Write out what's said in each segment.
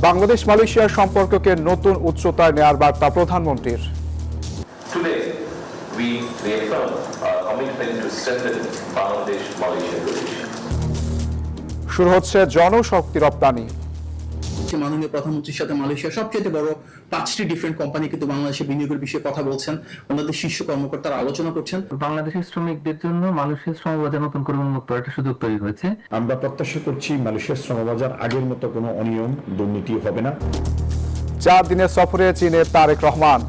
বাংলাদেশ মালয়েশিয়ার সম্পর্ককে নতুন উচ্চতায় নেয়ার বার্তা প্রধানমন্ত্রীর। Today, we reaffirm our commitment to strengthen Bangladesh-Malaysia relations. শুরু হচ্ছে জনশক্তি রপ্তানি। মাননীয় প্রধানমন্ত্রীর সাথে মালয়েশিয়ার সবচেয়ে বড় 5টি ডিফারেন্ট কোম্পানি কিন্তু বাংলাদেশে বিনিয়োগের বিষয়ে কথা বলছেন, ওনাদের শীর্ষ কর্মকর্তারা আলোচনা করছেন। বাংলাদেশের শ্রমিকদের জন্য মালয়েশিয়ার শ্রমবাজার নতুন করে উন্মুক্ত একটা সুযোগ তৈরি হয়েছে। আমরা প্রত্যাশা করছি মালয়েশিয়ার শ্রমবাজার আগের মতো কোনো অনিয়ম দুর্নীতি হবে না। 4 দিনের সফরে চীনে তারেক রহমান।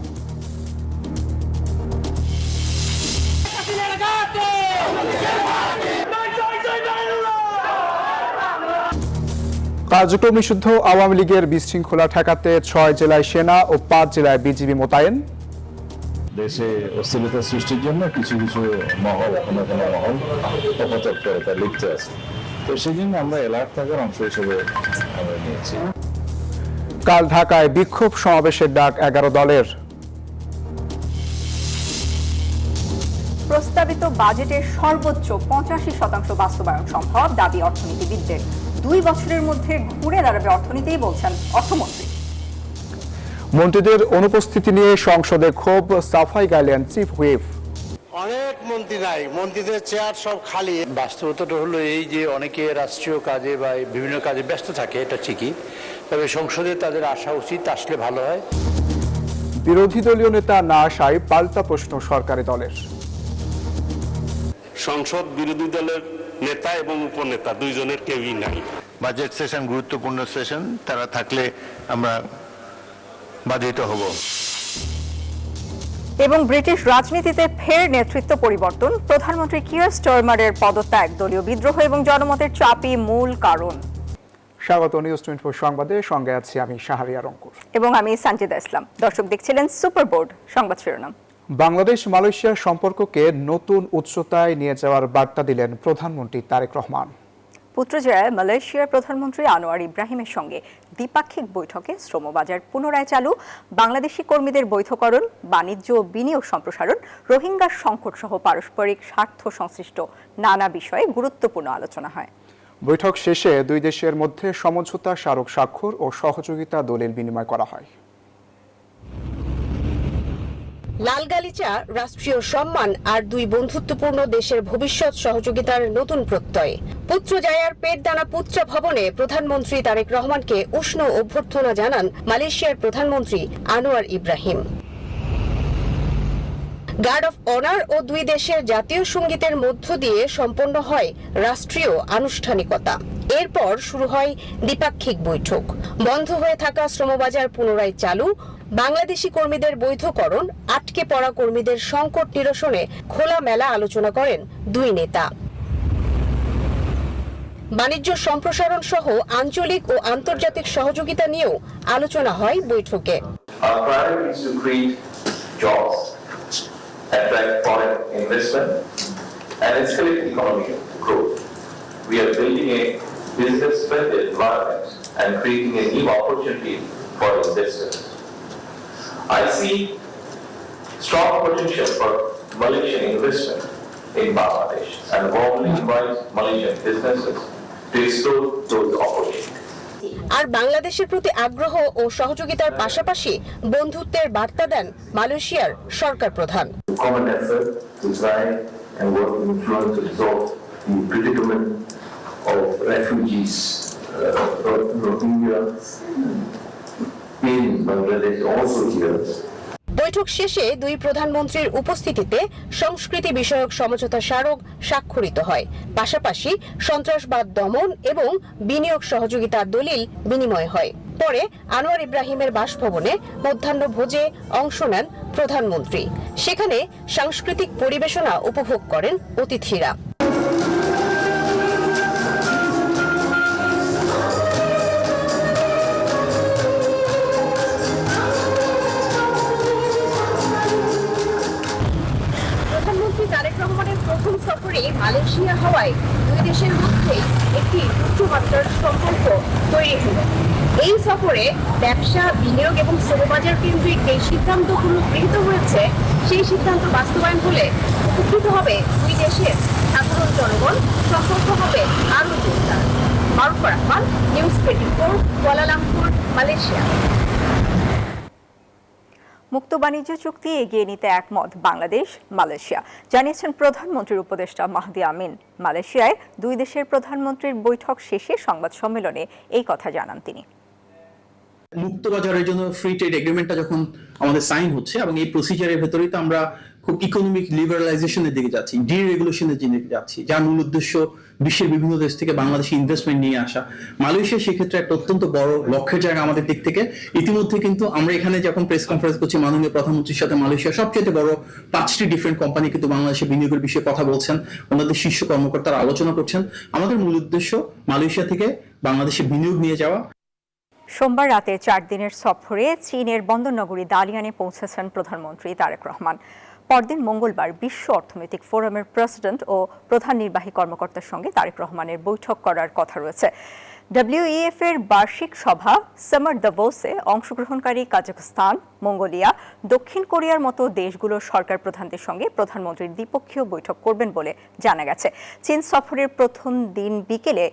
কার্যক্রম নিষিদ্ধ আওয়ামী লীগের বিশৃঙ্খলা ঠেকাতে 6 জেলায় সেনা ও 5 জেলায় বিজিবি মোতায়েন। দেশে অস্থিরতা সৃষ্টির জন্য কিছু কিছু মহল কোনো কোনো মহল অপতৎপরতা লিপ্ত আছে, তো সেই জন্য আমরা অ্যালার্ট থাকার অংশ হিসেবে আমরা নিয়েছি। কাল ঢাকায় বিক্ষোভ সমাবেশের ডাক 11 দলের। প্রস্তাবিত বাজেটের সর্বোচ্চ 85% বাস্তবায়ন সম্ভব দাবি অর্থনীতিবিদদের। 2 বছরের মধ্যে ঘুরে দাঁড়াবে অর্থনীতি বলছেন অর্থমন্ত্রী। মন্ত্রীদের অনুপস্থিতি নিয়ে সংসদে ক্ষোভ, সাফাই গাইলেন চিফ হুইপ। অনেক মন্ত্রী নাই, মন্ত্রীদের চেয়ার সব খালি। বাস্তবতাটা হলো এই যে অনেকে রাষ্ট্রীয় কাজে বা বিভিন্ন কাজে ব্যস্ত থাকে, এটা ঠিকই, তবে সংসদে তাদের আসা উচিত, আসলে ভালো হয়। বিরোধী দলীয় নেতা না আসায় পাল্টা প্রশ্ন সরকারি দলের। সংসদ বিরোধী দলের নেতা এবং উপনেতা দুইজনের কেউই নাই। বাজেট সেশন গুরুত্বপূর্ণ সেশন, তারা থাকলে আমরা বাধিত হব। এবং ব্রিটিশ রাজনীতিতে ফের নেতৃত্ব পরিবর্তন, প্রধানমন্ত্রী কিয়ার স্টারমারের পদত্যাগ, দলীয় বিদ্রোহ এবং জনমতের চাপই মূল কারণ। স্বাগত নিউজ 24 সংবাদে, সঙ্গে আছি আমি শাহরিয়ার অঙ্কুর এবং আমি সানজিদা ইসলাম। দর্শক দেখছিলেন সুপার বোর্ড সংবাদ শিরোনাম। বাংলাদেশ মালয়েশিয়ার সম্পর্ককে নতুন উচ্চতায় নিয়ে যাওয়ার বার্তা দিলেন প্রধানমন্ত্রী তারেক রহমান। পুত্রজয়ায় মালয়েশিয়ার প্রধানমন্ত্রী আনোয়ার ইব্রাহিমের সঙ্গে দ্বিপাক্ষিক বৈঠকে শ্রমবাজার পুনরায় চালু, বাংলাদেশি কর্মীদের বৈধকরণ, বাণিজ্য ও বিনিয়োগ সম্প্রসারণ, রোহিঙ্গার সংকট সহ পারস্পরিক স্বার্থ সংশ্লিষ্ট নানা বিষয়ে গুরুত্বপূর্ণ আলোচনা হয়। বৈঠক শেষে 2 দেশের মধ্যে সমঝোতা স্মারক স্বাক্ষর ও সহযোগিতা দলিল বিনিময় করা হয়। লাল গালিচা, রাষ্ট্রীয় সম্মান আর 2 বন্ধুত্বপূর্ণ দেশের ভবিষ্যৎ সহযোগিতার নতুন প্রত্যয়। পুত্রজায়ার পেটদানা পুত্র ভবনে প্রধানমন্ত্রী তারেক রহমানকে উষ্ণ অভ্যর্থনা জানান মালয়েশিয়ার প্রধানমন্ত্রী Anwar Ibrahim. Guard of honour ও 2 দেশের জাতীয় সঙ্গীতের মধ্য দিয়ে সম্পন্ন হয় রাষ্ট্রীয় আনুষ্ঠানিকতা। এরপর শুরু হয় দ্বিপাক্ষিক বৈঠক। বন্ধ হয়ে থাকা শ্রমবাজার পুনরায় চালু, বাংলাদেশি কর্মীদের বৈধকরণ, আটকে পড়া কর্মীদের সংকট নিরসনে খোলামেলা আলোচনা করেন 2 নেতা। বাণিজ্য সম্প্রসারণ সহ আঞ্চলিক ও আন্তর্জাতিক সহযোগিতা নিয়েও আলোচনা হয় বৈঠকে। Our priority is to create jobs, attract foreign investment, and escalate economic growth. We are building a business-friendly environment and creating a new opportunity for investors. I see strong potential for Malaysian investment in Bangladesh and warmly invite Malaysian businesses to explore those opportunities. আর বাংলাদেশের প্রতি আগ্রহ ও সহযোগিতার পাশাপাশি বন্ধুত্বের বার্তা দেন মালয়েশিয়ার সরকার প্রধান। Common effort to try and work in influence to resolve the predicament of refugees, Rohingya in Bangladesh also here. বৈঠক শেষে 2 প্রধানমন্ত্রীর উপস্থিতিতে সংস্কৃতি বিষয়ক সমঝোতা স্মারক স্বাক্ষরিত হয়, পাশাপাশি সন্ত্রাসবাদ দমন এবং বিনিয়োগ সহযোগিতার দলিল বিনিময় হয়। পরে আনোয়ার ইব্রাহিমের বাসভবনে মধ্যাহ্ন ভোজে অংশ নেন প্রধানমন্ত্রী। সেখানে সাংস্কৃতিক পরিবেশনা উপভোগ করেন অতিথিরা। তারেক রহমানের প্রথম সফরে মালয়েশিয়া হওয়ায় 2 দেশের মধ্যে একটি উচ্চমাত্রার সম্পর্ক তৈরি হলো। এই সফরে ব্যবসা, বিনিয়োগ এবং শ্রমবাজার কেন্দ্রিক যে সিদ্ধান্তগুলো গৃহীত হয়েছে, সেই সিদ্ধান্ত বাস্তবায়ন হলে উপকৃত হবে 2 দেশের সাধারণ জনগণ, সম্পর্ক হবে আরও জোরদার। Marufa Rahman, news 24, Kuala Lumpur. Malaysia. মুক্ত বাণিজ্য চুক্তি এগিয়ে নিতে একমত বাংলাদেশ মালয়েশিয়া, জানিয়েছেন প্রধানমন্ত্রীর উপদেষ্টা মাহদি আমিন। মালয়েশিয়ায় দুই দেশের প্রধানমন্ত্রীর বৈঠক শেষে সংবাদ সম্মেলনে এই কথা জানান তিনি। মুক্ত বাজারের জন্য ফ্রি ট্রেড এগ্রিমেন্টটা যখন আমাদের সাইন হচ্ছে এবং এই প্রসিজারের ভেতরেই তো আমরা খুব ইকোনমিক লিবারালাইজেশনের দিকে যাচ্ছি, ডিরেগুলেশনের দিকে যাচ্ছি, যার মূল উদ্দেশ্য বিশ্বের বিভিন্ন দেশ থেকে বাংলাদেশে ইনভেস্টমেন্ট নিয়ে আসা। মালয়েশিয়া সেক্ষেত্রে একটা অত্যন্ত বড় লক্ষ্যের জায়গা আমাদের দিক থেকে। ইতিমধ্যে কিন্তু আমরা এখানে যখন প্রেস কনফারেন্স করছি, মাননীয় প্রধানমন্ত্রীর সাথে মালয়েশিয়ার সবচেয়ে বড় 5টি ডিফারেন্ট কোম্পানি কিন্তু বাংলাদেশে বিনিয়োগের বিষয়ে কথা বলছেন, ওনাদের শীর্ষ কর্মকর্তারা আলোচনা করছেন। আমাদের মূল উদ্দেশ্য মালয়েশিয়া থেকে বাংলাদেশে বিনিয়োগ নিয়ে যাওয়া। সোমবার রাতে 4 দিনের সফরে চীনের বন্দরনগরী দালিয়ানে পৌঁছেছেন প্রধানমন্ত্রী তারেক রহমান। পরদিন মঙ্গলবার বিশ্ব অর্থনৈতিক ফোরামের প্রেসিডেন্ট ও প্রধান নির্বাহী কর্মকর্তার সঙ্গে তারেক রহমানের বৈঠক করার কথা রয়েছে। WEF এর বার্ষিক সভা সামার দাভোসে অংশগ্রহণকারী কাজাখস্তান, মঙ্গোলিয়া, দক্ষিণ কোরিয়ার মতো দেশগুলোর সরকার প্রধানদের সঙ্গে প্রধানমন্ত্রীর দ্বিপক্ষীয় বৈঠক করবেন বলে জানা গেছে। চীন সফরের প্রথম দিন বিকেলে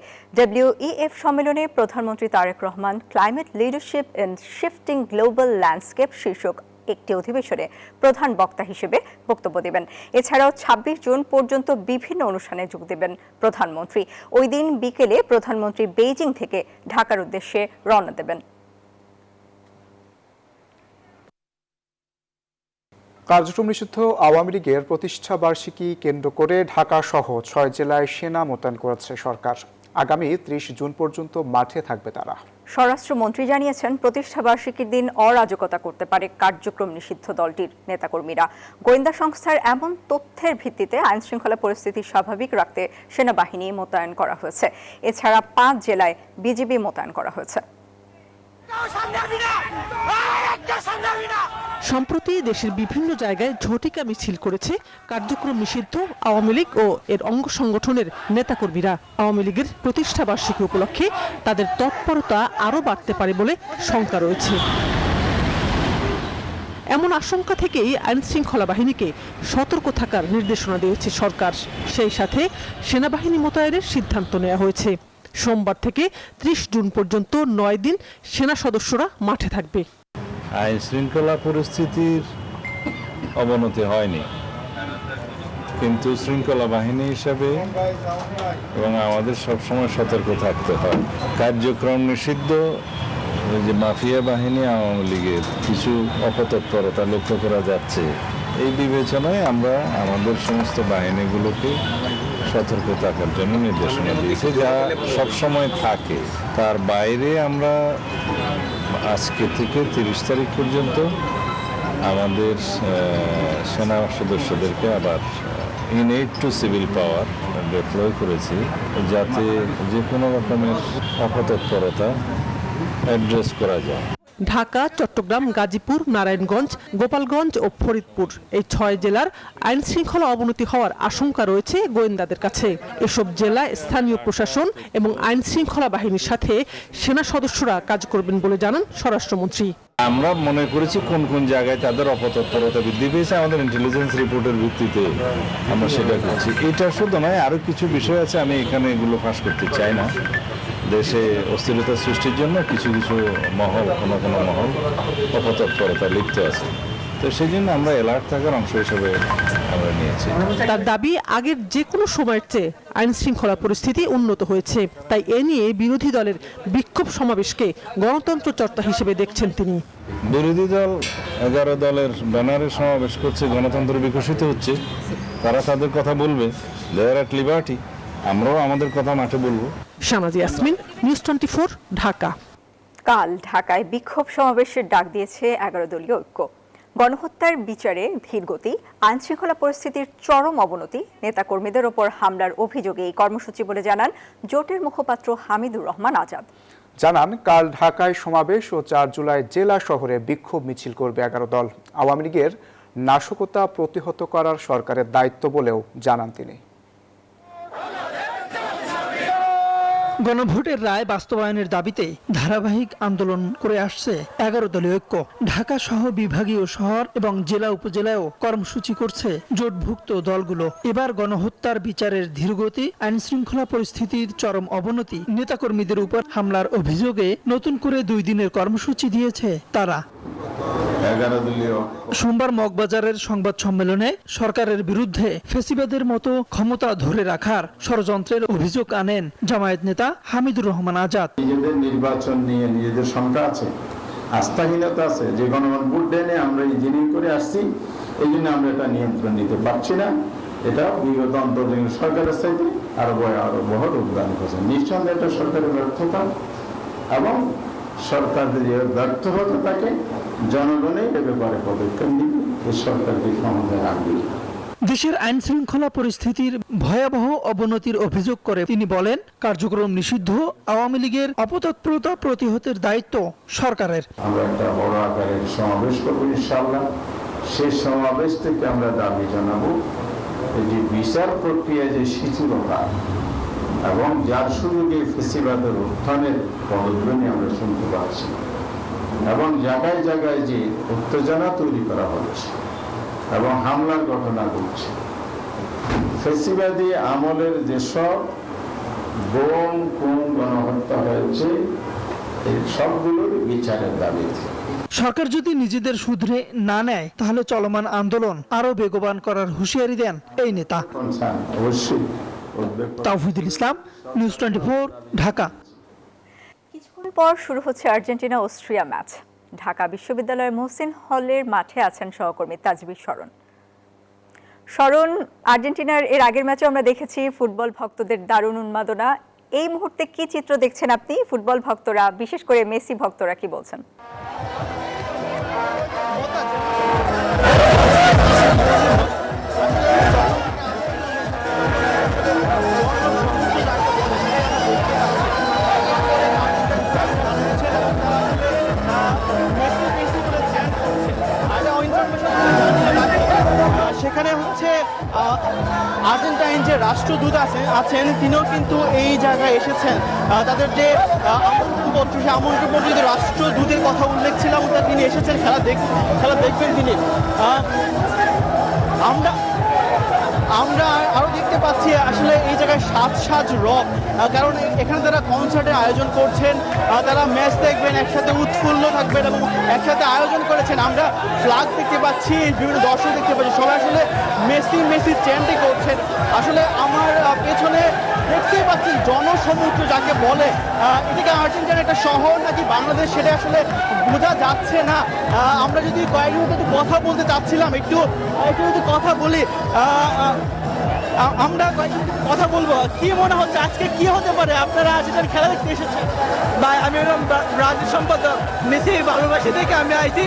WEF সম্মেলনে প্রধানমন্ত্রী Tarique Rahman climate leadership in shifting global landscape শীর্ষক একটি অধিবেশনে প্রধান বক্তা হিসেবে বক্তব্য দেবেন। এছাড়াও 26 জুন পর্যন্ত বিভিন্ন অনুষ্ঠানে যোগ দেবেন প্রধানমন্ত্রী। ওই দিন বিকেলে প্রধানমন্ত্রী বেইজিং থেকে ঢাকার উদ্দেশ্যে রওনা দেবেন। কার্যক্রম নিষিদ্ধ আওয়ামী লীগের প্রতিষ্ঠা বার্ষিকী কেন্দ্র করে ঢাকা সহ 6 জেলায় সেনা মোতায়েন করেছে সরকার। আগামী 30 জুন পর্যন্ত মাঠে থাকবে তারা। স্বরাষ্ট্রমন্ত্রী জানিয়েছেন, প্রতিষ্ঠাবার্ষিকীর দিন অরাজকতা করতে পারে কার্যক্রম নিষিদ্ধ দলটির নেতাকর্মীরা। গোয়েন্দা সংস্থার এমন তথ্যের ভিত্তিতে আইনশৃঙ্খলা পরিস্থিতি স্বাভাবিক রাখতে সেনাবাহিনী মোতায়েন করা হয়েছে। এছাড়া 5 জেলায় বিজিবি মোতায়েন করা হয়েছে। সম্প্রতি দেশের বিভিন্ন জায়গায় ঝটিকা মিছিল করেছে কার্যক্রম নিষিদ্ধ আওয়ামী লীগ ও এর অঙ্গ সংগঠনের নেতাকর্মীরা। আওয়ামী লীগের প্রতিষ্ঠা বার্ষিকী উপলক্ষে তাদের তৎপরতা আরও বাড়তে পারে বলে শঙ্কা রয়েছে। এমন আশঙ্কা থেকেই আইনশৃঙ্খলা বাহিনীকে সতর্ক থাকার নির্দেশনা দিয়েছে সরকার। সেই সাথে সেনাবাহিনী মোতায়েনের সিদ্ধান্ত নেওয়া হয়েছে। সোমবার থেকে 30 জুন পর্যন্ত 9 দিন সেনা সদস্যরা মাঠে থাকবে। আইন শৃঙ্খলা পরিস্থিতির অবনতি হয়নি, কিন্তু শৃঙ্খলা বাহিনী হিসাবে এবং আমাদের সবসময় সতর্ক থাকতে হয়। কার্যক্রম নিষিদ্ধ যে মাফিয়া বাহিনী আওয়ামী লীগের কিছু অপতৎপরতা লক্ষ্য করা যাচ্ছে, এই বিবেচনায় আমরা আমাদের সমস্ত বাহিনীগুলোকে সতর্ক থাকার জন্য নির্দেশনা দিয়েছি, যা সবসময় থাকে। তার বাইরে আমরা আজকে থেকে 30 তারিখ পর্যন্ত আমাদের সেনা সদস্যদেরকে আবার ইনএড টু সিভিল পাওয়ার ডিপ্লয় করেছি, যাতে যে কোনো রকমের অপতৎপরতা অ্যাড্রেস করা যায়। ঢাকা, চট্টগ্রাম, গাজীপুর, নারায়ণগঞ্জ, গোপালগঞ্জ ও ফরিদপুর এই 6 জেলার আইন শৃঙ্খলা অবনতি হওয়ার আশঙ্কা রয়েছে গোয়েন্দাদের কাছে। এসব জেলায় স্থানীয় প্রশাসন এবং আইন শৃঙ্খলা বাহিনীর সাথে সেনা সদস্যরা কাজ করবেন বলে জানান স্বরাষ্ট্রমন্ত্রী। আমরা মনে করেছি কোন কোন জায়গায় তাদের অপতৎপরতা বৃদ্ধি পেয়েছে, আমাদের ইন্টেলিজেন্স রিপোর্টের ভিত্তিতে আমরা সেটা করছি। এটা শুধু নয়, আরও কিছু বিষয় আছে, আমি এখানে এগুলো ফাঁস করতে চাই না। দেশে অস্থিরতা সৃষ্টির জন্য কিছু কিছু মহল, কোনো কোনো মহল অপতৎপরতা লিপ্ত আছে, তো সেই জন্য আমরা অ্যালার্ট থাকার অংশ হিসেবে আমরা নিয়েছি। তার দাবি, আগের যে কোনো সময়ের চেয়ে আইন শৃঙ্খলা পরিস্থিতি উন্নত হয়েছে, তাই এ নিয়ে বিরোধী দলের বিক্ষোভ সমাবেশকে গণতন্ত্র চর্চা হিসেবে দেখছেন তিনি। বিরোধী দল 11 দলের ব্যানারে সমাবেশ করছে, গণতন্ত্র বিকশিত হচ্ছে, তারা তাদের কথা বলবে, দে আর এট লিবার্টি, আমরাও আমাদের কথা মাঠে বলবো। শাহনাজ ইয়াসমিন, নিউজ 24, ঢাকা। কাল ঢাকায় বিক্ষোভ সমাবেশের ডাক দিয়েছে 11 দলীয় ঐক্য। গণহত্যার বিচারে ধীরগতি, আইনশৃঙ্খলা পরিস্থিতির চরম অবনতি, নেতাকর্মীদের ওপর হামলার অভিযোগে এই কর্মসূচি বলে জানান জোটের মুখপাত্র হামিদুর রহমান আজাদ। জানান, কাল ঢাকায় সমাবেশ ও 4 জুলাই জেলা শহরে বিক্ষোভ মিছিল করবে 11 দল। আওয়ামী লীগের নাশকতা প্রতিহত করার সরকারের দায়িত্ব বলেও জানান তিনি। গণভোটের রায় বাস্তবায়নের দাবিতে ধারাবাহিক আন্দোলন করে আসছে 11 দলীয় ঐক্য। ঢাকা সহ বিভাগীয় শহর এবং জেলা উপজেলায়ও কর্মসূচি করছে জোটভুক্ত দলগুলো। এবার গণহত্যার বিচারের ধীরগতি, আইন শৃঙ্খলা পরিস্থিতির চরম অবনতি, নেতাকর্মীদের উপর হামলার অভিযোগে নতুন করে 2 দিনের কর্মসূচি দিয়েছে তারা। সোমবার মগবাজারের সংবাদ সম্মেলনে সরকারের বিরুদ্ধে ফ্যাসিবাদের মতো ক্ষমতা ধরে রাখার ষড়যন্ত্রের অভিযোগ আনেন জামায়াত নেতা হামিদুর রহমান আজাদ। নিজেদের নির্বাচন নিয়ে নিজেদের শঙ্কা আছে, আস্থাহীনতা আছে, যে গণভোট ভোট দেনে আমরা ইঞ্জিনিয়ারিং করে আসছি, এই জন্য আমরা এটা নিয়ন্ত্রণ নিতে পারছি না। এটা বিগত অন্তর্জনীন সরকারের চাইতে আরো বড় উদ্যান করছে। নিঃসন্দেহে এটা সরকারের ব্যর্থতা, এবং সরকারের যে ব্যর্থতা তাকে জনগণই এ ব্যাপারে পদক্ষেপ নিবে, এই সরকারকে ক্ষমতায় রাখবে। দেশের আইন শৃঙ্খলা পরিস্থিতির ভয়াবহ অবনতির অভিযোগ করে তিনি বলেন, কার্যক্রম নিষিদ্ধ আওয়ামী লীগের অপতৎপরতা প্রতিহতের দায়িত্ব সরকারের। আমরা একটা বড় আকারের সমাবেশ করবো ইনশাআল্লাহ। সেই সমাবেশ থেকে আমরা দাবি জানাবো এই যে বিচার প্রক্রিয়া যে শিথিলতা এবং যার সুযোগে ফেসিবাদের উত্থানের পদধ্বনি আমরা শুনতে পাচ্ছি, এবং জায়গায় জায়গায় যে উত্তেজনা তৈরি করা হচ্ছে এবং হামলার ঘটনা ঘটছে, ফেসিবাদী আমলের যেসব বোম খুন গণহত্যা হয়েছে, এই সবগুলোর বিচারের দাবিতে সরকার যদি নিজেদের শুধরে না নেয় তাহলে চলমান আন্দোলন আরো বেগবান করার হুঁশিয়ারি দেন এই নেতা। অবশ্যই তাওহিদুল ইসলাম, নিউজ 24, ঢাকা। কিছুক্ষণ পর শুরু হচ্ছে আর্জেন্টিনা অস্ট্রিয়া ম্যাচ। ঢাকা বিশ্ববিদ্যালয়ের মহসিন হলের মাঠে আছেন সহকর্মী তাজবীর শরণ। আর্জেন্টিনার এর আগের ম্যাচে আমরা দেখেছি ফুটবল ভক্তদের দারুণ উন্মাদনা। এই মুহূর্তে কি চিত্র দেখছেন আপনি? ফুটবল ভক্তরা, বিশেষ করে মেসি ভক্তরা কি বলছেন? সেখানে হচ্ছে আর্জেন্টাইন যে রাষ্ট্রদূত আছেন তিনিও কিন্তু এই জায়গায় এসেছেন। তাদের যে আমন্ত্রণপত্র, সেই আমন্ত্রণপত্রে রাষ্ট্রদূতের কথা উল্লেখ ছিল, তিনি এসেছেন খেলা দেখবেন তিনি। আমরা আরো দেখতে পাচ্ছি আসলে এই জায়গায় সাজ রক, কারণ এখানে তারা কনসার্টের আয়োজন করছেন, তারা ম্যাচ দেখবেন, একসাথে উৎফুল্ল থাকবেন এবং একসাথে আয়োজন করেছেন। আমরা ফ্ল্যাগ দেখতে পাচ্ছি, বিভিন্ন দর্শক দেখতে পাচ্ছি, সবাই আসলে মেসি চ্যান্টিং করছেন। আসলে আমার পেছনে দেখতেই পাচ্ছি জনসমুদ্র যাকে বলে, এদিকে আর্জেন্টিনার একটা শহর নাকি বাংলাদেশ সেটা আসলে বোঝা যাচ্ছে না। আমরা যদি কয়েক মিনিট একটু কথা বলতে চাচ্ছিলাম, একটু যদি কথা বলি, আমরা কথা বলবো। কি মনে হচ্ছে আজকে কি হতে পারে? আপনারা আর্জেন্টিনার খেলা দেখতে এসেছেন। ভাই, আমি ব্রাজিল সম্পাদক, মেসির ভালোবাসি থেকে আমি আইছি।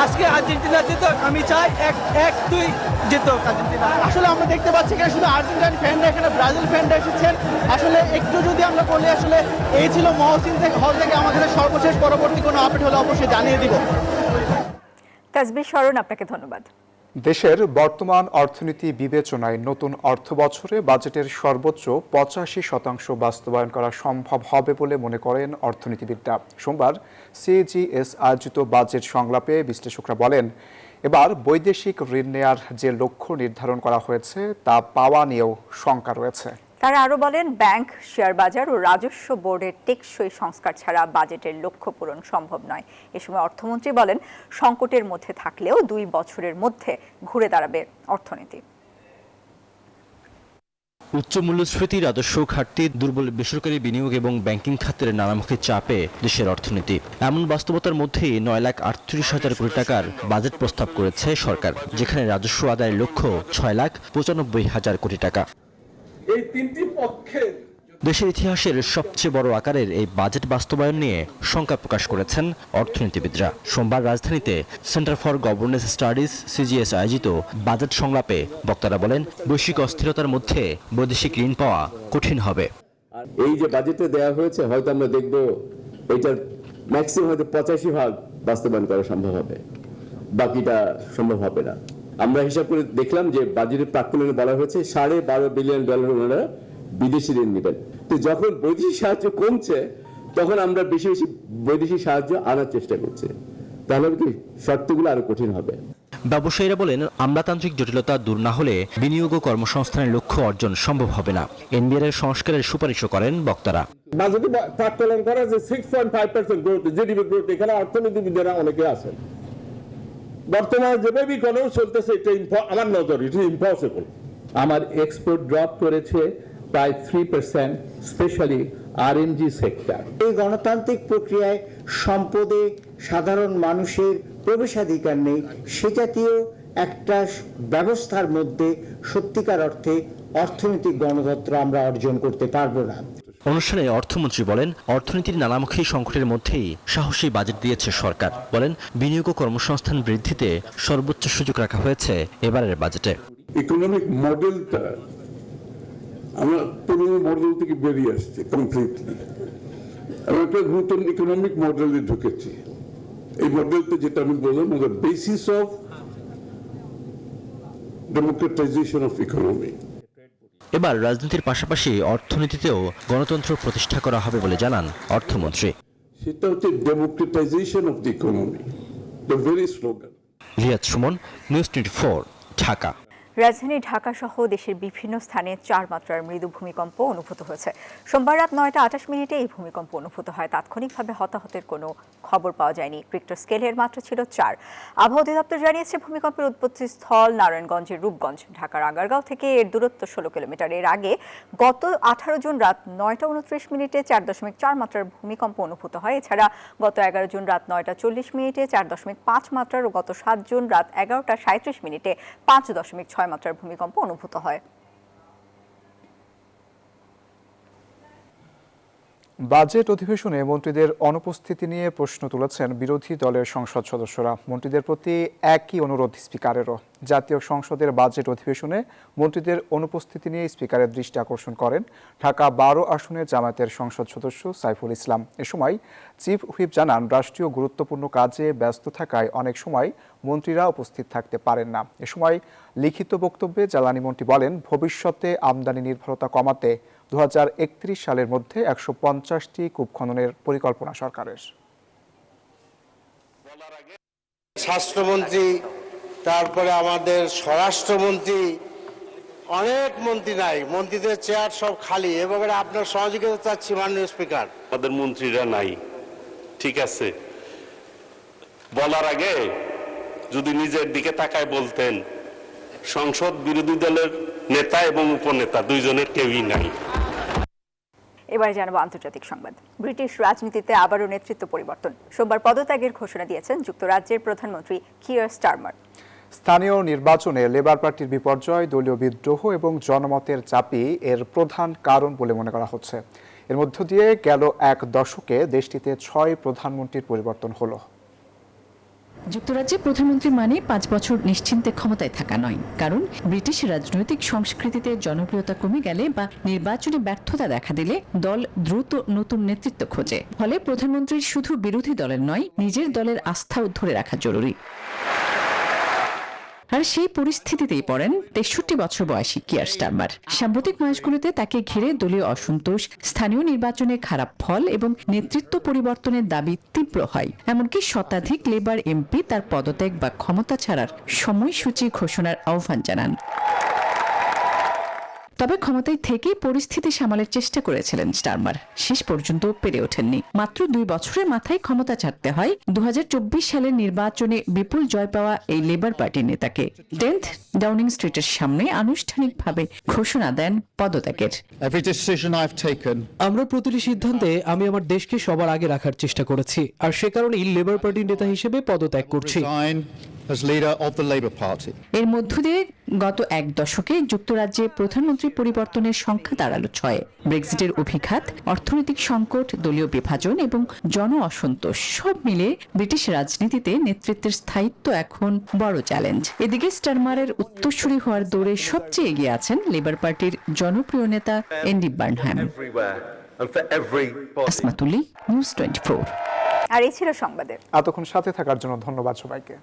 আজকে আর্জেন্টিনা যেত, আমি চাই 1-2 যেত আর্জেন্টিনা। আসলে আমরা দেখতে পাচ্ছি এখানে শুধু আর্জেন্টিনার ফ্যানরা, এখানে ব্রাজিল ফ্যানরা এসেছেন। আসলে একটু যদি আমরা বলি, আসলে এই ছিল মহসিন হল থেকে আমাদের সর্বশেষ। পরবর্তী কোনো আপডেট হলে অবশ্যই জানিয়ে দিব। তাজবীর শরণ, আপনাকে ধন্যবাদ। দেশের বর্তমান অর্থনীতি বিবেচনায় নতুন অর্থবছরে বাজেটের সর্বোচ্চ 85% বাস্তবায়ন করা সম্ভব হবে বলে মনে করেন অর্থনীতিবিদরা। সোমবার সিজিএস আয়োজিত বাজেট সংলাপে বিশ্লেষকরা বলেন, এবার বৈদেশিক ঋণ নেয়ার যে লক্ষ্য নির্ধারণ করা হয়েছে তা পাওয়া নিয়েও শঙ্কা রয়েছে। তারা আরও বলেন, ব্যাংক, শেয়ার বাজার ও রাজস্ব বোর্ডের টেকসই সংস্কার ছাড়া বাজেটের লক্ষ্য পূরণ সম্ভব নয়। এ সময় অর্থমন্ত্রী বলেন, সংকটের মধ্যে থাকলেও 2 বছরের মধ্যে ঘুরে দাঁড়াবে অর্থনীতি। উচ্চ মূল্যস্ফীতি, রাজস্ব ঘাটতি, দুর্বল বেসরকারি বিনিয়োগ এবং ব্যাংকিং খাতের নানামুখী চাপে দেশের অর্থনীতি। এমন বাস্তবতার মধ্যেই 9,38,000 কোটি টাকার বাজেট প্রস্তাব করেছে সরকার, যেখানে রাজস্ব আদায়ের লক্ষ্য 6,95,000 কোটি টাকা। এই তিনটি পক্ষের দেশের ইতিহাসের সবচেয়ে বড় আকারের এই বাজেট বাস্তবায়ন নিয়ে শঙ্কা প্রকাশ করেছেন অর্থনীতিবিদরা। সোমবার রাজধানীতে centre for governance studies CGS আয়োজিত বাজেট সংলাপে বক্তারা বলেন, বৈশ্বিক অস্থিরতার মধ্যে বৈদেশিক ঋণ পাওয়া কঠিন হবে। এই যে বাজেটে দেওয়া হয়েছে, হয়তো আমরা দেখব এটার ম্যাক্সিমাম হয়তো 85% বাস্তবায়ন করা সম্ভব হবে, বাকিটা সম্ভব হবে না। আমরা হিসাব করে দেখলাম যে বাজেটের প্রাক্কলনে বলা হয়েছে $12.5 বিলিয়ন ওনারা বিদেশি ঋণ নেবেন। তো যখন বৈদেশিক সাহায্য কমছে তখন আমরা বেশি বেশি বৈদেশিক সাহায্য আনার চেষ্টা করছি, তাহলে কি শর্তগুলো আরো কঠিন হবে। ব্যবসায়ীরা বলেন আমলাতান্ত্রিক জটিলতা দূর না হলে বিনিয়োগ ও কর্মসংস্থানের লক্ষ্য অর্জন সম্ভব হবে না। এনবিআর এর সংস্কারের সুপারিশও করেন বক্তারা। বাজেটে প্রাক্কলন করা যে 6.5% গ্রোথ, জিডিপি গ্রোথ, এখানে অর্থনীতিবিদেরা অনেকে আছেন। বর্তমানে যেভাবে ইকোনমি চলতেছে এটা আমার নজর এটা ইম্পসিবল। আমার এক্সপোর্ট ড্রপ করেছে প্রায় 3%, স্পেশালি আরএনজি সেক্টর। এই গণতান্ত্রিক প্রক্রিয়ায় সম্পদে সাধারণ মানুষের প্রবেশাধিকার নেই, সে জাতীয় একটা ব্যবস্থার মধ্যে সত্যিকার অর্থে অর্থনৈতিক গণতন্ত্র আমরা অর্জন করতে পারবো না। অনুষ্ঠানে অর্থমন্ত্রী বলেন অর্থনীতির নানামুখী সংকটের মধ্যেই সাহসী বাজেট দিয়েছে সরকার। বলেন বিনিয়োগ ও কর্মসংস্থান বৃদ্ধিতে সর্বোচ্চ সুযোগ রাখা হয়েছে এবারের বাজেটে। ইকোনমিক মডেলটা আমরা পুরনো মডেল থেকে বেরিয়ে আসছি কমপ্লিটলি, আমরা একটা নতুন ইকোনমিক মডেলে ঢুকেছি। এই মডেলটা যেটা আমি বললাম the basis of democratisation of economy. এবার রাজনীতির পাশাপাশি অর্থনীতিতেও গণতন্ত্র প্রতিষ্ঠা করা হবে বলে জানান অর্থমন্ত্রী। সেটা হচ্ছে democratization of the economy, the very slogan. Riyad Sumon, news 24, Dhaka. রাজধানী ঢাকা সহ দেশের বিভিন্ন স্থানে 4 মাত্রার মৃদু ভূমিকম্প অনুভূত হয়েছে। সোমবার রাত 9:28 এই ভূমিকম্প অনুভূত হয়। তাৎক্ষণিকভাবে হতাহতের কোনো খবর পাওয়া যায়নি। রিক্টার স্কেলের মাত্রা ছিল 4। আবহাওয়া অধিদপ্তর জানিয়েছে ভূমিকম্পের উৎপত্তি স্থল নারায়ণগঞ্জের রূপগঞ্জ। ঢাকার আগারগাঁও থেকে এর দূরত্ব 16 কিলোমিটার। এর আগে গত 18 জুন রাত 9:29 4.4 মাত্রার ভূমিকম্প অনুভূত হয়। এছাড়া গত 11 জুন রাত 9:40 4.5 মাত্রার ও গত 7 জুন রাত 11:37 5.6 মাত্রার ভূমিকম্প অনুভূত হয়। বাজেট অধিবেশনে মন্ত্রীদের অনুপস্থিতি নিয়ে প্রশ্ন তুলেছেন বিরোধী দলের সংসদ সদস্যরা। মন্ত্রীদের প্রতি একই অনুরোধ স্পিকারেরও। জাতীয় সংসদের বাজেট অধিবেশনে মন্ত্রীদের অনুপস্থিতি নিয়ে স্পিকারের দৃষ্টি আকর্ষণ করেন ঢাকা 12 আসনের জামায়াতের সংসদ সদস্য সাইফুল ইসলাম। এ সময় চিফ হুইপ জানান, রাষ্ট্রীয় গুরুত্বপূর্ণ কাজে ব্যস্ত থাকায় অনেক সময় মন্ত্রীরা উপস্থিত থাকতে পারেন না। এ সময় লিখিত বক্তব্যে জ্বালানি মন্ত্রী বলেন, ভবিষ্যতে আমদানি নির্ভরতা কমাতে 2031 সালের মধ্যে 150টি কূপ খননের পরিকল্পনা সরকারের। স্বাস্থ্যমন্ত্রী, তারপরে আমাদের স্বরাষ্ট্রমন্ত্রী, অনেক মন্ত্রী নাই, মন্ত্রীদের চেয়ার সব খালি। এ ব্যাপারে আপনার সহযোগিতা চাচ্ছি মাননীয় স্পিকার। আমাদের মন্ত্রীরা নাই, ঠিক আছে, বলার আগে যদি নিজের দিকে তাকায় বলতেন, সংসদ বিরোধী দলের নেতা এবং উপনেতা দুইজনের কেউই নাই। এবার জানাবো আন্তর্জাতিক সংবাদ। ব্রিটিশ রাজনীতিতে আবারও নেতৃত্ব পরিবর্তন। সোমবার পদত্যাগের ঘোষণা দিয়েছেন যুক্তরাজ্যের প্রধানমন্ত্রী কিয়ার স্টারমার। স্থানীয় নির্বাচনে লেবার পার্টির বিপর্যয়, দলীয় বিদ্রোহ এবং জনমতের চাপই এর প্রধান কারণ বলে মনে করা হচ্ছে। এর মধ্য দিয়ে গেল 1 দশকে দেশটিতে 6 প্রধানমন্ত্রীর পরিবর্তন হলো। যুক্তরাজ্যের প্রধানমন্ত্রী মানে 5 বছর নিশ্চিন্তে ক্ষমতায় থাকা নয়, কারণ ব্রিটিশ রাজনৈতিক সংস্কৃতিতে জনপ্রিয়তা কমে গেলে বা নির্বাচনে ব্যর্থতা দেখা দিলে দল দ্রুত নতুন নেতৃত্ব খোঁজে। ফলে প্রধানমন্ত্রীর শুধু বিরোধী দলের নয়, নিজের দলের আস্থাও ধরে রাখা জরুরি। আর সেই পরিস্থিতিতেই পড়েন 63 বছর বয়সী কিয়ার স্টারমার। সাম্প্রতিক মাসগুলোতে তাকে ঘিরে দলীয় অসন্তোষ, স্থানীয় নির্বাচনে খারাপ ফল এবং নেতৃত্ব পরিবর্তনের দাবি তীব্র হয়। এমনকি শতাধিক লেবার এমপি তার পদত্যাগ বা ক্ষমতা ছাড়ার সময়সূচি ঘোষণার আহ্বান জানান। তবে ক্ষমতায় থেকেই পরিস্থিতি সামালের চেষ্টা করেছিলেন স্টারমার। শেষ পর্যন্ত পেরে ওঠেননি। মাত্র 2 বছরের মাথায় ক্ষমতা ছাড়তে হয় 2024 সালের নির্বাচনে বিপুল জয় পাওয়া এই লেবার পার্টির নেতাকে। 10th ডাউনিং স্ট্রিটের সামনে আনুষ্ঠানিকভাবে ঘোষণা দেন পদত্যাগের। আমরা প্রতিটি সিদ্ধান্তে আমি আমার দেশকে সবার আগে রাখার চেষ্টা করেছি, আর সে কারণেই লেবার পার্টির নেতা হিসেবে পদত্যাগ করছি। এর মধ্য দিয়ে গত 1 দশকে যুক্তরাজ্যে প্রধানমন্ত্রী পরিবর্তনের সংখ্যা দাঁড়ালো 6। ব্রেক্সিটের অভিঘাত, অর্থনৈতিক সংকট, দলীয় বিভাজন এবং জন অসন্তোষ সব মিলে ব্রিটিশ রাজনীতিতে নেতৃত্বের স্থায়িত্ব এখন বড় চ্যালেঞ্জ। এদিকে স্টারমারের উত্তরসূরি হওয়ার দৌড়ে সবচেয়ে এগিয়ে আছেন লেবার পার্টির জনপ্রিয় নেতা এন্ডি বার্নহ্যাম। আসমাতুল্লি, নিউজ 24। আর এই ছিল সংবাদে। এতক্ষণ সাথে থাকার জন্য ধন্যবাদ সবাইকে।